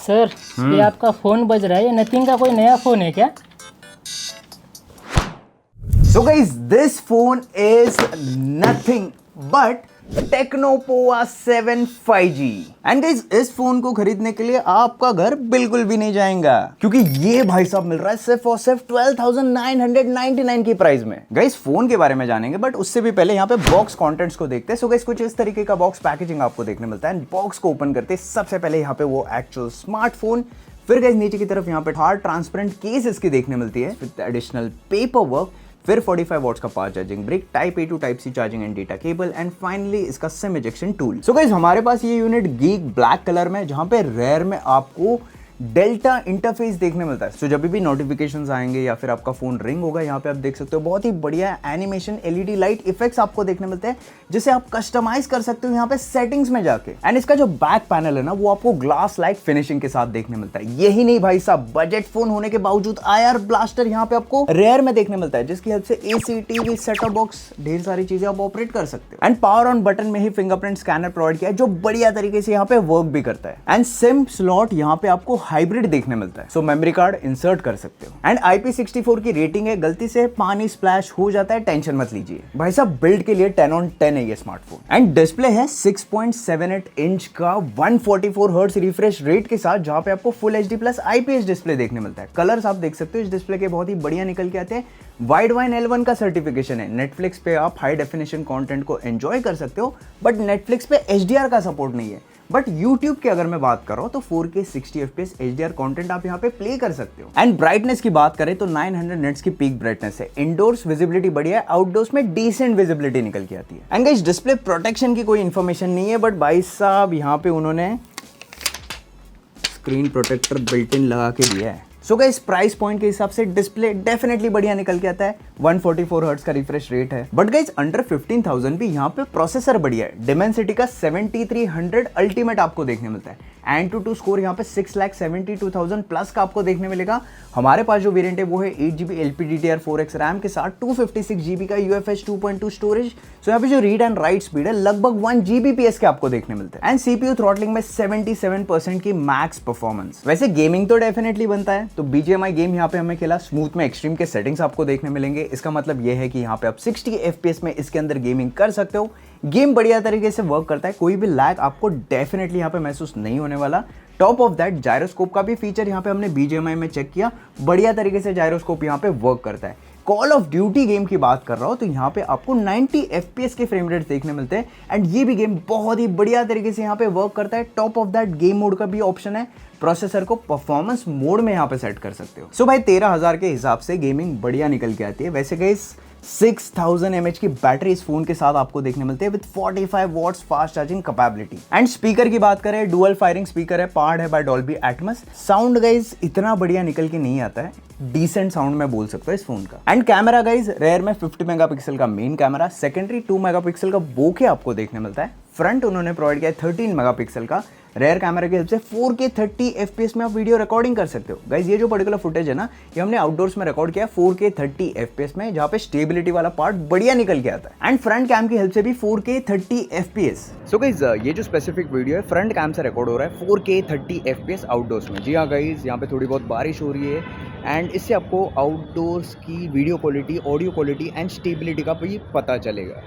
Sir ये आपका phone बज रहा है, ये नथिंग का कोई नया फ़ोन है क्या? So guys, this phone is nothing but Tecno Pova 7 5G. And guys, इस फोन को खरीदने के लिए आपका घर बिल्कुल भी नहीं जाएगा, क्योंकि ये भाई साहब मिल रहा है सिर्फ और सिर्फ 12,999 की प्राइस में। गाइस फोन के बारे में जानेंगे, बट उससे भी पहले यहाँ पे बॉक्स कंटेंट्स को देखते हैं। सो गाइस कुछ इस तरीके का बॉक्स पैकेजिंग आपको देखने मिलता है। बॉक्स को ओपन करते सबसे पहले यहाँ पे वो एक्चुअल स्मार्टफोन, फिर गाइस नीचे की तरफ यहाँ पे हार्ड ट्रांसपेरेंट केस इसकी देखने मिलती है विद एडिशनल पेपर वर्क, फिर 45 वॉट्स का fast charging brick, type A to type C charging and data cable, and finally इसका SIM ejection tool. So guys हमारे पास ये यूनिट गीक ब्लैक कलर में, जहां पे रेयर में आपको डेल्टा इंटरफेस देखने मिलता है। सो जब भी नोटिफिकेशंस आएंगे या फिर आपका फोन रिंग होगा, यहाँ पे आप देख सकते हो बहुत ही बढ़िया एनिमेशन एलईडी लाइट इफेक्ट्स आपको देखने मिलते हैं, जिसे आप कस्टमाइज कर सकते हो यहाँ पे सेटिंग्स में जाके। एंड इसका जो बैक पैनल है ना, वो आपको ग्लास लाइक फिनिशिंग के साथ देखने मिलता है। यही नहीं भाई साहब, बजट फोन होने के बावजूद आईआर ब्लास्टर यहाँ पे आपको रेयर में देखने मिलता है, जिसकी हेल्प से एसी, टीवी, सेटअप बॉक्स, ढेर सारी चीजें आप ऑपरेट कर सकते हो। एंड पावर ऑन बटन में ही फिंगरप्रिंट स्कैनर प्रोवाइड किया है, जो बढ़िया तरीके से यहाँ पे वर्क भी करता है। एंड सिम स्लॉट यहाँ पे आपको हाइब्रिड देखने मिलता है, सो मेमोरी कार्ड इंसर्ट कर सकते हो। एंड IP64 की रेटिंग है, गलती से पानी स्प्लैश हो जाता है, टेंशन मत लीजिए भाई साहब, बिल्ड के लिए 10 on 10 है ये स्मार्टफोन। एंड डिस्प्ले है 6.78 इंच का 144 हर्ट्ज रिफ्रेश रेट के साथ, जहां पे आपको full HD plus IPS display देखने मिलता है। कलर्स आप देख सकते हो इस डिस्प्ले के बहुत ही बढ़िया निकल के आते हैं। वाइड वाइन L1 का सर्टिफिकेशन है। नेटफ्लिक्स पे आप हाई डेफिनेशन कंटेंट को एंजॉय कर सकते हो, बट नेटफ्लिक्स पे HDR का सपोर्ट नहीं है। बट YouTube की अगर मैं बात कर रहा हूं तो 4K 60 FPS HDR कंटेंट आप यहां पे प्ले कर सकते हो। एंड ब्राइटनेस की बात करें तो 900 निट्स की पीक ब्राइटनेस है। इंडोर्स विजिबिलिटी बढ़िया है, आउटडोर्स में डिसेंट विजिबिलिटी निकल के आती है। एंड गाइस डिस्प्ले प्रोटेक्शन की कोई इंफॉर्मेशन नहीं है, बट भाई साहब यहां पे उन्होंने स्क्रीन प्रोटेक्टर बिल्ट इन लगा के दिया है। सो गाइस प्राइस पॉइंट के हिसाब से डिस्प्ले डेफिनेटली बढ़िया निकल के आता है। 144 हर्ट्ज का रिफ्रेश रेट है। बट गाइस अंडर 15,000 भी यहाँ पे प्रोसेसर बढ़िया है। डिमेंसिटी का 7300 अल्टीमेट आपको देखने मिलता है। Antutu स्कोर यहाँ पे 6,72,000 प्लस का आपको देखने मिलेगा। हमारे पास जो वेरिएंट है वो है 8GB LPDDR4X रैम के साथ 256GB का UFS 2.2 स्टोरेज। सो यहाँ पे जो रीड एंड राइट स्पीड है लगभग 1 Gbps के आपको देखने मिलते हैं। एंड CPU थ्रॉटलिंग में 77% की मैक्स परफॉर्मेंस। वैसे गेमिंग तो डेफिनेटली बनता है, तो BGMI गेम यहाँ पे हमें खेला स्मूथ में एक्सट्रीम के सेटिंग्स आपको देखने मिलेंगे। इसका मतलब ये है कि यहाँ पे आप 60 FPS में इसके अंदर गेमिंग कर सकते हो। गेम बढ़िया तरीके से वर्क करता है, कोई भी लैग आपको डेफिनेटली यहाँ पे महसूस नहीं होने वाला। टॉप ऑफ दैट जायरोस्कोप का भी फीचर यहाँ पे हमने BGMI में चेक किया, बढ़िया तरीके से जायरोस्कोप यहाँ पे वर्क करता है। कॉल ऑफ ड्यूटी गेम की बात कर रहा हूँ तो यहाँ पे आपको 90 FPS के फ्रेम रेट देखने मिलते हैं। एंड ये भी गेम बहुत ही बढ़िया तरीके से यहाँ पे वर्क करता है। Top of that game mode का भी ऑप्शन है, प्रोसेसर को परफॉर्मेंस मोड में यहाँ पे सेट कर सकते हो। सो भाई 13,000 के हिसाब से गेमिंग बढ़िया निकल के आती है। वैसे गाइस 6000 mAh की बैटरी इस फोन के साथ आपको देखने मिलते हैं with 45 watts fast charging capability. And speaker की बात करें, डुअल फायरिंग स्पीकर है, पावर्ड है by Dolby Atmos. Sound guys इतना बढ़िया निकल के नहीं आता है, डिसेंट साउंड में बोल सकते हो इस फोन का। एंड कैमरा गाइस रेयर में 50 मेगापिक्सल का मेन कैमरा, सेकेंडरी 2 मेगापिक्सल का बोके आपको देखने मिलता है। फ्रंट उन्होंने प्रोवाइड किया है 13 मेगापिक्सल का। रेयर कैमरा की हेल्प से 4K 30 FPS में आप वीडियो रिकॉर्डिंग कर सकते हो। गाइस ये जो पर्टिकुलर फुटेज है ना, ये हमने आउटडोर्स में रिकॉर्ड किया 4K 30 FPS में, जहाँ पे स्टेबिलिटी वाला पार्ट बढ़िया निकल के आता है। एंड फ्रंट कैम की हेल्प से भी 4K 30 FPS। सो गाइस ये जो स्पेसिफिक वीडियो है फ्रंट कैम से रिकॉर्ड हो रहा है 4K 30 FPS आउटडोर्स में। जी हाँ गाइस, यहाँ पे थोड़ी बहुत बारिश हो रही है एंड इससे आपको आउटडोर्स की video quality, audio quality and stability का भी पता चलेगा।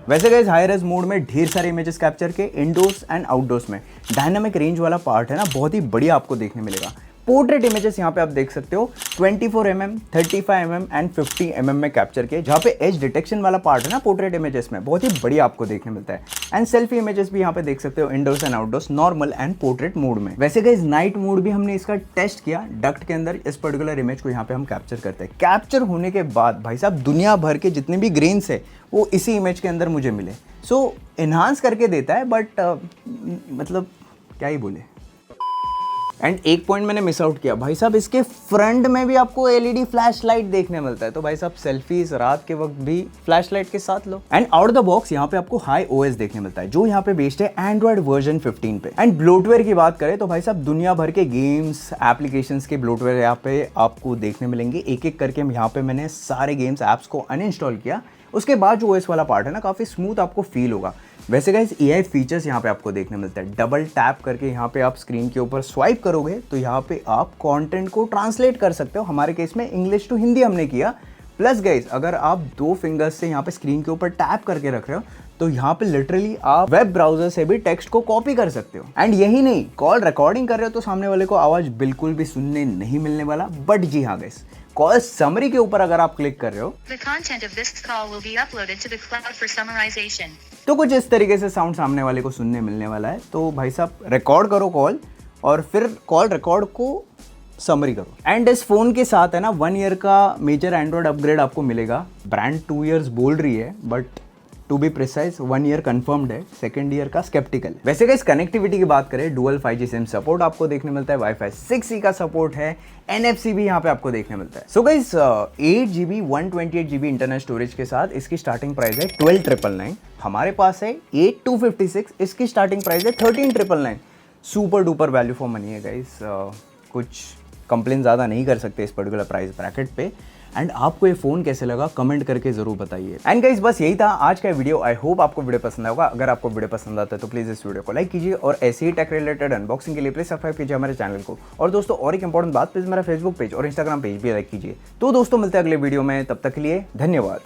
वैसे गाइस हाई रेज मोड में ढेर सारे इमेजेस कैप्चर के इंडोर्स एंड आउटडोर्स में डायनामिक रेंज वाला पार्ट है ना, बहुत ही बढ़िया आपको देखने मिलेगा। पोर्ट्रेट इमेजेस यहाँ पे आप देख सकते हो 24mm, 35mm एंड 50mm में कैप्चर किए, जहाँ पे एज डिटेक्शन वाला पार्ट है ना पोर्ट्रेट इमेजेस में, बहुत ही बढ़िया आपको देखने मिलता है। एंड सेल्फी इमेजेस भी यहाँ पे देख सकते हो indoors and outdoors, normal and portrait mode में। वैसे गाइस नाइट मोड भी हमने इसका टेस्ट किया डक्ट के अंदर। इस पर्टिकुलर इमेज को यहाँ पे हम कैप्चर करते हैं। कैप्चर होने के बाद भाई साहब दुनिया भर के जितने भी ग्रेन्स है वो इसी इमेज के अंदर मुझे मिले। सो एनहांस करके देता है, बट मतलब क्या ही बोले। एंड एक पॉइंट मैंने मिस आउट किया भाई साहब, इसके फ्रंट में भी आपको LED फ्लैश लाइट देखने मिलता है। तो भाई साहब सेल्फीज रात के वक्त भी फ्लैश लाइट के साथ लो। एंड आउट द बॉक्स यहाँ पे आपको हाई OS देखने मिलता है, जो यहाँ पे बेस्ड है एंड्रॉइड वर्जन 15 पे। एंड ब्लोटवेयर की बात करें तो भाई साहब दुनिया भर के गेम्स एप्लीकेशंस के ब्लोटवेयर यहाँ पे आपको देखने मिलेंगे। एक एक करके यहाँ पे मैंने सारे गेम्स ऐप्स को अनइंस्टॉल किया। उसके बाद जो OS वाला पार्ट है ना, काफ़ी स्मूथ आपको फील होगा। वैसे गाइस AI फीचर्स यहाँ पे आपको देखने मिलता है। डबल टैप करके यहाँ पे आप स्क्रीन के ऊपर स्वाइप करोगे तो यहाँ पे आप कंटेंट को ट्रांसलेट कर सकते हो। हमारे केस में इंग्लिश टू हिंदी हमने किया। प्लस गाइस अगर आप 2 फिंगर्स से यहाँ पे स्क्रीन के ऊपर टैप करके रख रहे हो तो यहाँ पे लिटरली आप वेब ब्राउजर से भी टेक्स्ट को कॉपी कर सकते हो। एंड यही नहीं, कॉल रिकॉर्डिंग कर रहे हो तो सामने वाले को आवाज बिल्कुल भी सुनने नहीं मिलने वाला। बट जी हाँ गाइस, कॉल समरी के ऊपर अगर आप क्लिक कर रहे हो The content of this call will be uploaded to the cloud for summarization. तो कुछ इस तरीके से साउंड सामने वाले को सुनने मिलने वाला है। तो भाई साहब रिकॉर्ड करो कॉल और फिर कॉल रिकॉर्ड को समरी करो। एंड इस फोन के साथ है ना 1 ईयर का मेजर एंड्रॉइड अपग्रेड आपको मिलेगा। ब्रांड 2 इयर्स बोल रही है but to be precise 1 year confirmed है, 2nd ईयर का स्केप्टिकल। वैसे गाइस कनेक्टिविटी की बात करें, डुअल 5G सिम सपोर्ट आपको देखने मिलता है, वाईफाई 6E का सपोर्ट है, NFC भी यहाँ पे आपको देखने मिलता है। So guys 8GB 128GB internal storage के साथ इसकी स्टार्टिंग प्राइस है 12,999। हमारे पास है 8256, इसकी स्टार्टिंग प्राइस है 13,999। Super duper value for money है गाइस। कुछ कंप्लेन ज़्यादा नहीं कर सकते इस पर्टिकुलर प्राइस ब्रैकेट पे। एंड आपको ये फ़ोन कैसे लगा कमेंट करके ज़रूर बताइए। एंड गाइस बस यही था आज का वीडियो। आई होप आपको वीडियो पसंद आएगा। अगर आपको वीडियो पसंद आता है तो प्लीज़ इस वीडियो को लाइक कीजिए और ऐसे ही टेक रिलेटेड अनबॉक्सिंग के लिए प्लीज़ सब्सक्राइब कीजिए हमारे चैनल को। और दोस्तों और एक इंपॉर्टेंट बात, प्लीज़ मेरा फेसबुक पेज और इंस्टाग्राम पेज भी लाइक कीजिए। तो दोस्तों मिलते हैं अगले वीडियो में, तब तक के लिए धन्यवाद।